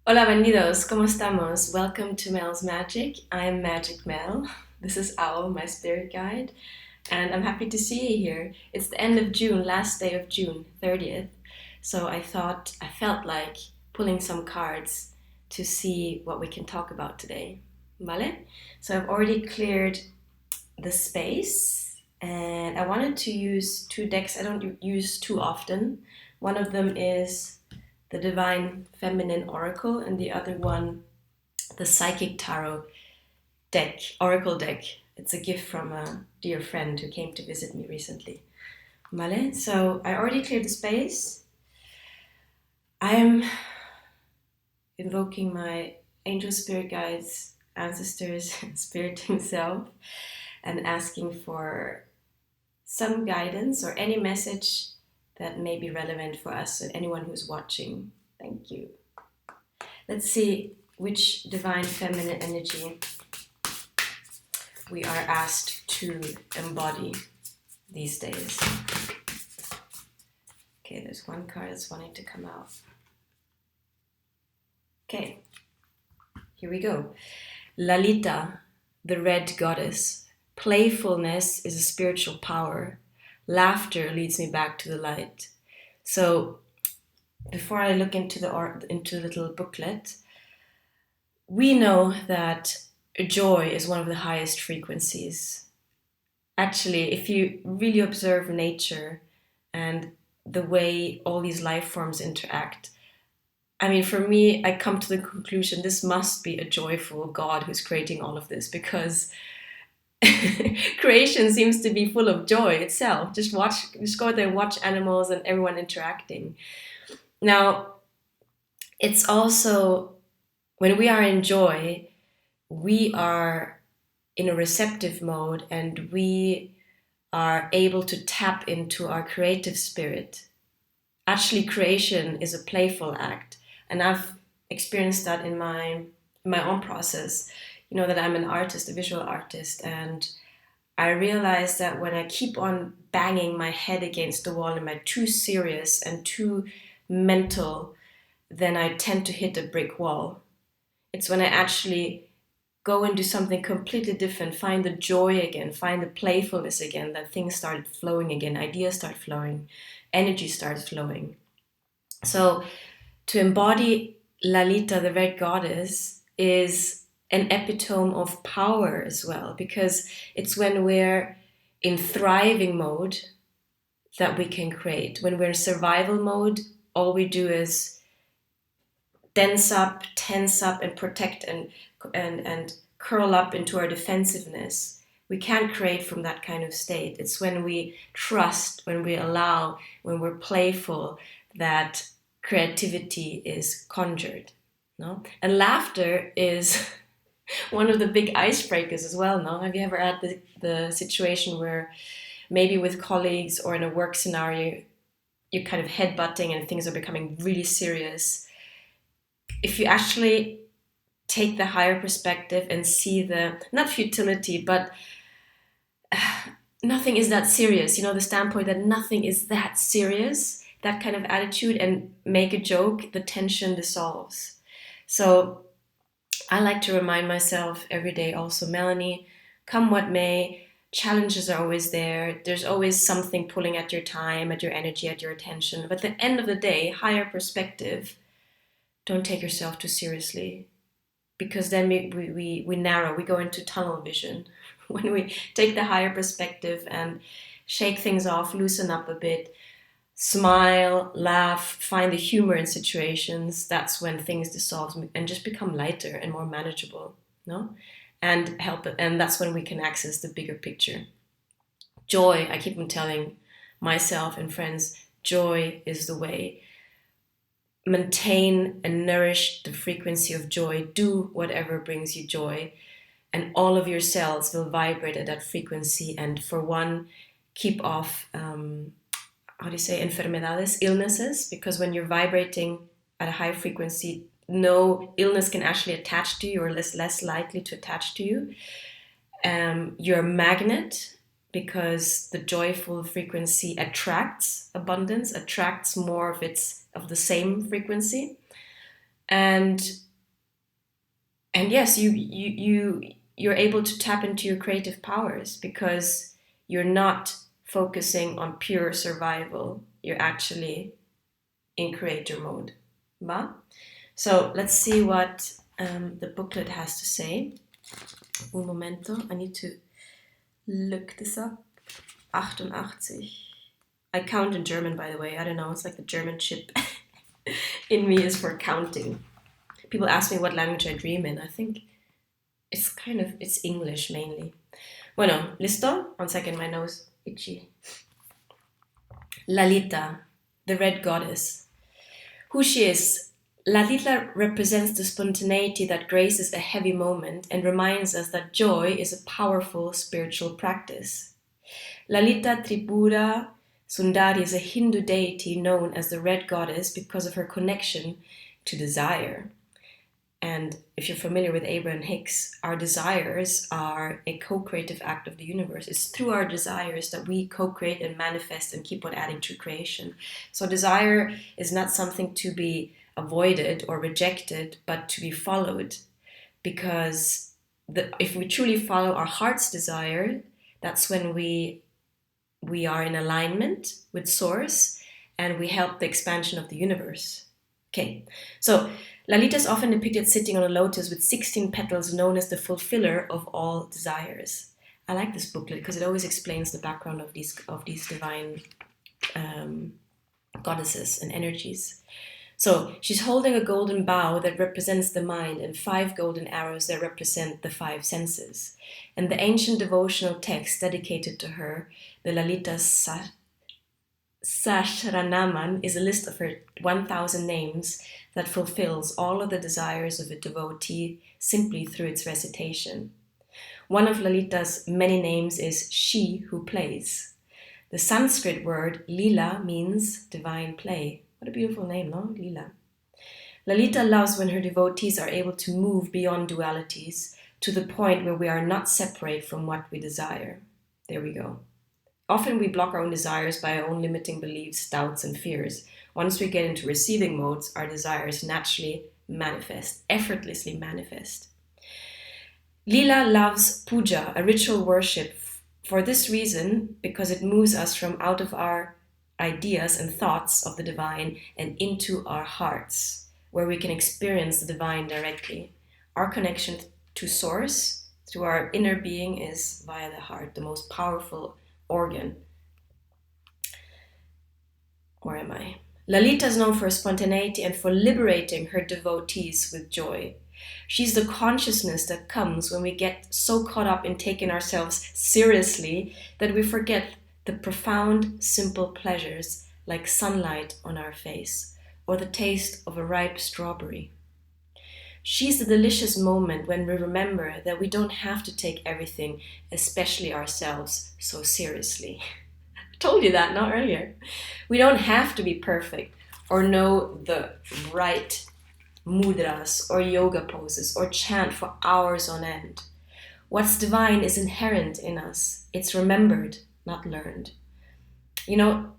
Hola Bandidos, ¿cómo estamos? Welcome to Mel's Magic. I'm Magic Mel. This is Owl, my spirit guide, and I'm happy to see you here. It's the end of June, last day of June, 30th. So I felt like pulling some cards to see what we can talk about today. Vale? So I've already cleared the space and I wanted to use two decks I don't use too often. One of them is the Divine Feminine Oracle, and the other one, the Psychic Tarot deck, Oracle deck. It's a gift from a dear friend who came to visit me recently. Vale? So I already cleared the space. I am invoking my angel spirit guides, ancestors, spiriting self, and asking for some guidance or any message that may be relevant for us and anyone who's watching. Thank you. Let's see which divine feminine energy we are asked to embody these days. Okay, there's one card that's wanting to come out. Okay, here we go. Lalita, the red goddess. Playfulness is a spiritual power. Laughter leads me back to the light. So before I look into the little booklet, we know that joy is one of the highest frequencies. Actually, if you really observe nature and the way all these life forms interact, I mean, for me, I come to the conclusion this must be a joyful God who's creating all of this, because creation seems to be full of joy itself. Just go there and watch animals and everyone interacting. Now, it's also when we are in joy, we are in a receptive mode and we are able to tap into our creative spirit. Actually, creation is a playful act, and I've experienced that in my own process. You know that I'm an artist, a visual artist, and I realized that when I keep on banging my head against the wall and I'm too serious and too mental, then I tend to hit a brick wall. It's when I actually go and do something completely different, find the joy again, find the playfulness again, that things start flowing again, ideas start flowing, energy starts flowing. So to embody Lalita, the red goddess, is an epitome of power as well, because it's when we're in thriving mode that we can create. When we're in survival mode, all we do is dense up, tense up, and protect and curl up into our defensiveness. We can't create from that kind of state. It's when we trust, when we allow, when we're playful, that creativity is conjured. No? And laughter is one of the big icebreakers as well. No? Have you ever had the situation where maybe with colleagues or in a work scenario, you're kind of headbutting and things are becoming really serious? If you actually take the higher perspective and see the, not futility, but nothing is that serious, you know, the standpoint that nothing is that serious, that kind of attitude, and make a joke, the tension dissolves. So I like to remind myself every day also, Melanie, come what may, challenges are always there. There's always something pulling at your time, at your energy, at your attention. But at the end of the day, higher perspective, don't take yourself too seriously, because then we narrow, we go into tunnel vision. When we take the higher perspective and shake things off, loosen up a bit, smile, laugh, find the humor in situations, that's when things dissolve and just become lighter and more manageable, no? And help it, and that's when we can access the bigger picture. Joy, I keep on telling myself and friends, joy is the way. Maintain and nourish the frequency of joy. Do whatever brings you joy, and all of your cells will vibrate at that frequency. And for one, keep off, how do you say, enfermedades, illnesses, because when you're vibrating at a high frequency, no illness can actually attach to you, or less likely to attach to you. You're a magnet, because the joyful frequency attracts abundance, attracts more of the same frequency. And yes, you're able to tap into your creative powers because you're not focusing on pure survival. You're actually in creator mode. Ba? So let's see what the booklet has to say. Un momento, I need to look this up. 88. I count in German, by the way. I don't know, it's like the German chip in me is for counting. People ask me what language I dream in. I think it's English mainly. Bueno, listo? 1 second, my nose itchy. Lalita, the red goddess. Who she is? Lalita represents the spontaneity that graces a heavy moment and reminds us that joy is a powerful spiritual practice. Lalita Tripura Sundari is a Hindu deity known as the Red Goddess because of her connection to desire. And if you're familiar with Abraham Hicks, our desires are a co-creative act of the universe. It's through our desires that we co-create and manifest and keep on adding to creation. So desire is not something to be avoided or rejected, but to be followed. Because if we truly follow our heart's desire, that's when we are in alignment with Source and we help the expansion of the universe. Okay, so Lalita is often depicted sitting on a lotus with 16 petals, known as the fulfiller of all desires. I like this booklet because it always explains the background of these divine goddesses and energies. So she's holding a golden bow that represents the mind and 5 golden arrows that represent the 5 senses. And the ancient devotional text dedicated to her, the Lalita Sahasranaman, is a list of her 1,000 names that fulfills all of the desires of a devotee simply through its recitation. One of Lalita's many names is she who plays. The Sanskrit word lila means divine play. What a beautiful name, no? Lila. Lalita loves when her devotees are able to move beyond dualities to the point where we are not separate from what we desire. There we go. Often we block our own desires by our own limiting beliefs, doubts, and fears. Once we get into receiving modes, our desires naturally manifest, effortlessly manifest. Lila loves puja, a ritual worship, for this reason, because it moves us from out of our ideas and thoughts of the divine and into our hearts, where we can experience the divine directly. Our connection to Source, through our inner being, is via the heart, the most powerful organ. Where am I? Lalita is known for spontaneity and for liberating her devotees with joy. She's the consciousness that comes when we get so caught up in taking ourselves seriously that we forget the profound, simple pleasures like sunlight on our face or the taste of a ripe strawberry. She's the delicious moment when we remember that we don't have to take everything, especially ourselves, so seriously. I told you that, not earlier. We don't have to be perfect or know the right mudras or yoga poses or chant for hours on end. What's divine is inherent in us. It's remembered, not learned. You know,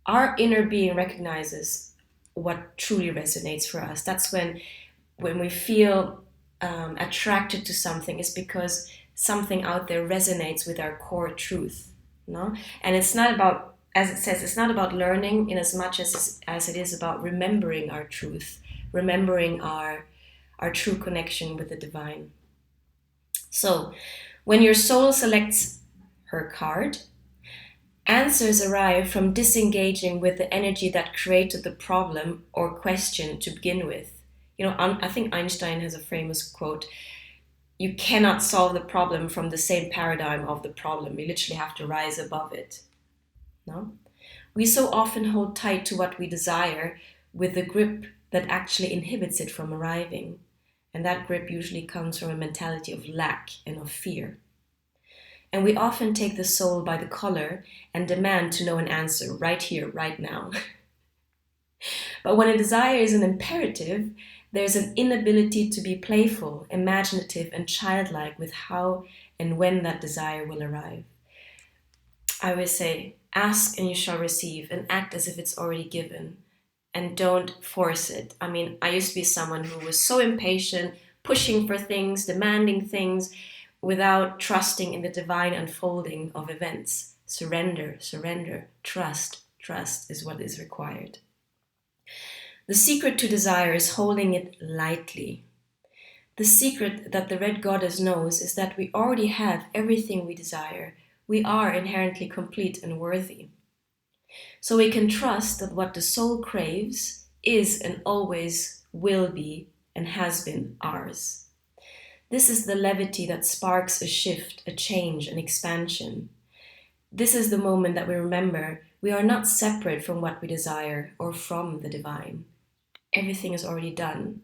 our inner being recognizes what truly resonates for us. That's when we feel attracted to something, is because something out there resonates with our core truth. No? And it's not about, as it says, it's not about learning in as much as it is about remembering our truth, remembering our true connection with the divine. So, when your soul selects her card, answers arrive from disengaging with the energy that created the problem or question to begin with. You know, I think Einstein has a famous quote: you cannot solve the problem from the same paradigm of the problem. You literally have to rise above it. No? We so often hold tight to what we desire with a grip that actually inhibits it from arriving. And that grip usually comes from a mentality of lack and of fear. And we often take the soul by the collar and demand to know an answer right here, right now. But when a desire is an imperative, there's an inability to be playful, imaginative, and childlike with how and when that desire will arrive. I always say, ask and you shall receive, and act as if it's already given. and don't force it. I mean, I used to be someone who was so impatient, pushing for things, demanding things, without trusting in the divine unfolding of events. Surrender, surrender, trust, trust is what is required. The secret to desire is holding it lightly. The secret that the Red Goddess knows is that we already have everything we desire. We are inherently complete and worthy. So we can trust that what the soul craves is and always will be and has been ours. This is the levity that sparks a shift, a change, an expansion. This is the moment that we remember we are not separate from what we desire or from the divine. Everything is already done.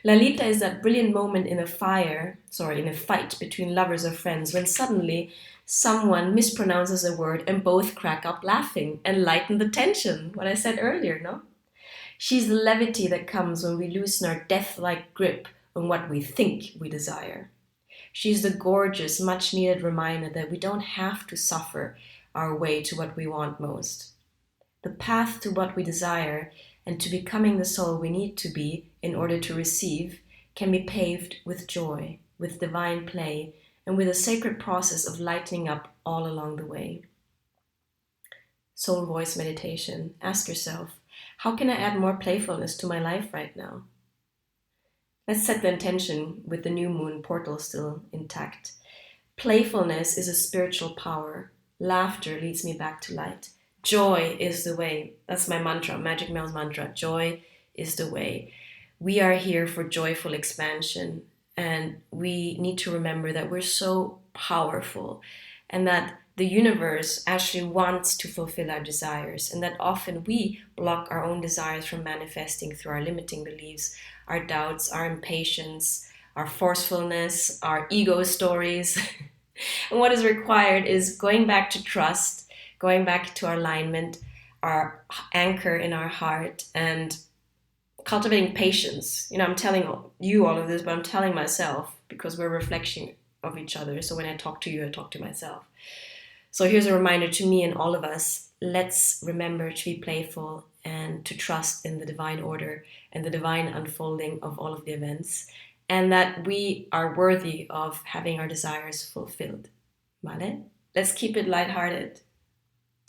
Lalita is that brilliant moment in a fight between lovers or friends when suddenly someone mispronounces a word and both crack up laughing and lighten the tension. What I said earlier, no? She's the levity that comes when we loosen our death-like grip on what we think we desire. She's the gorgeous, much-needed reminder that we don't have to suffer our way to what we want most. The path to what we desire and to becoming the soul we need to be in order to receive can be paved with joy, with divine play, and with a sacred process of lightening up all along the way. Soul voice meditation. Ask yourself, how can I add more playfulness to my life right now? Let's set the intention with the new moon portal still intact. Playfulness is a spiritual power. Laughter leads me back to light. Joy is the way. That's my mantra, Magic Mel's mantra. Joy is the way. We are here for joyful expansion, and we need to remember that we're so powerful and that the universe actually wants to fulfill our desires, and that often we block our own desires from manifesting through our limiting beliefs, our doubts, our impatience, our forcefulness, our ego stories. And what is required is going back to trust, going back to our alignment, our anchor in our heart, and cultivating patience. You know, I'm telling you all of this, but I'm telling myself because we're a reflection of each other. So when I talk to you, I talk to myself. So here's a reminder to me and all of us. Let's remember to be playful and to trust in the divine order and the divine unfolding of all of the events, and that we are worthy of having our desires fulfilled. Vale? Let's keep it lighthearted.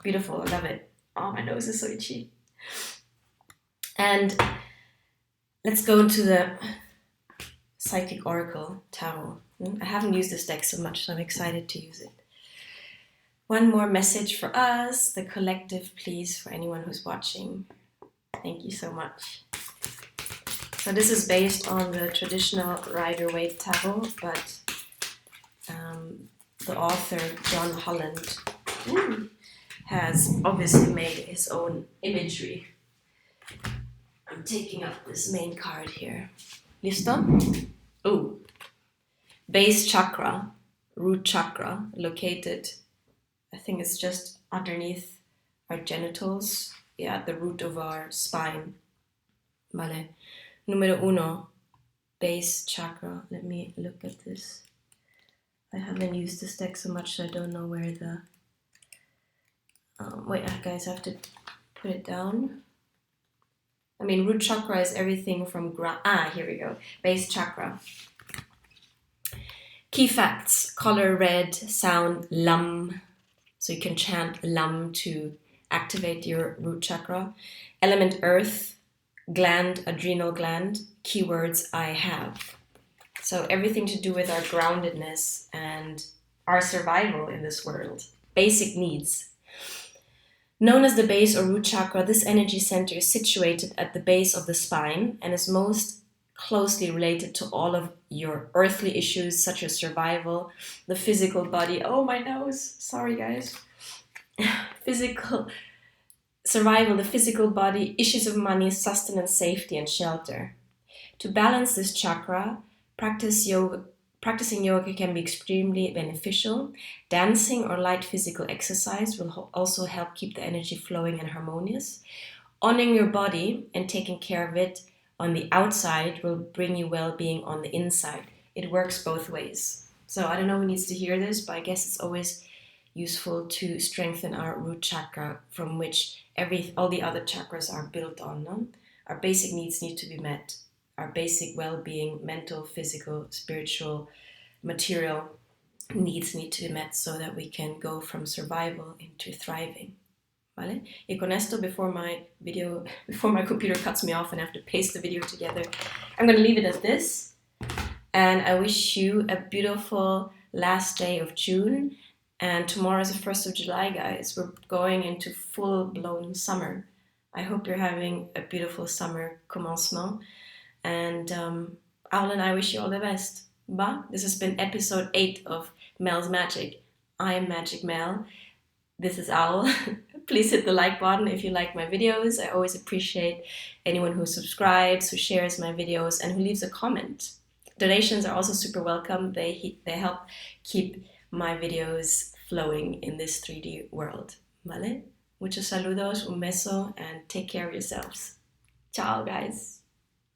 Beautiful, I love it. Oh, my nose is so itchy. And let's go into the Psychic Oracle Tarot. I haven't used this deck so much, so I'm excited to use it. One more message for us, the collective, please, for anyone who's watching. Thank you so much. So this is based on the traditional Rider-Waite Tarot, but the author, John Holland, has obviously made his own imagery. I'm taking up this main card here. Listo? Oh. Base chakra, root chakra, located, I think it's just underneath our genitals, at the root of our spine. Vale. Número uno, base chakra. Let me look at this. I haven't used this deck so much, so I don't know where the... wait, guys, I have to put it down. I mean, root chakra is everything from here we go. Base chakra. Key facts: color red, sound lam. So you can chant lam to activate your root chakra. Element earth, gland, adrenal gland. Keywords I have. So everything to do with our groundedness and our survival in this world. Basic needs. Known as the base or root chakra, this energy center is situated at the base of the spine and is most closely related to all of your earthly issues such as survival, the physical body. Oh, my nose. Sorry, guys. Physical survival, the physical body, issues of money, sustenance, safety, and shelter. To balance this chakra, practicing yoga can be extremely beneficial. Dancing or light physical exercise will also help keep the energy flowing and harmonious. Honoring your body and taking care of it on the outside will bring you well-being on the inside. It works both ways. So I don't know who needs to hear this, but I guess it's always useful to strengthen our root chakra, from which all the other chakras are built on. No? Our basic needs need to be met. Our basic well-being, mental, physical, spiritual, material needs need to be met so that we can go from survival into thriving. ¿Vale? Y con esto, before my computer cuts me off and I have to paste the video together, I'm going to leave it as this. And I wish you a beautiful last day of June. And tomorrow is the 1st of July, guys. We're going into full-blown summer. I hope you're having a beautiful summer commencement. And Owl and I wish you all the best. Bah, this has been episode 8 of Mel's Magic. I am Magic Mel. This is Owl. Please hit the like button if you like my videos. I always appreciate anyone who subscribes, who shares my videos, and who leaves a comment. Donations are also super welcome. They help keep my videos flowing in this 3D world. ¿Vale? Muchos saludos, un beso, and take care of yourselves. Ciao, guys.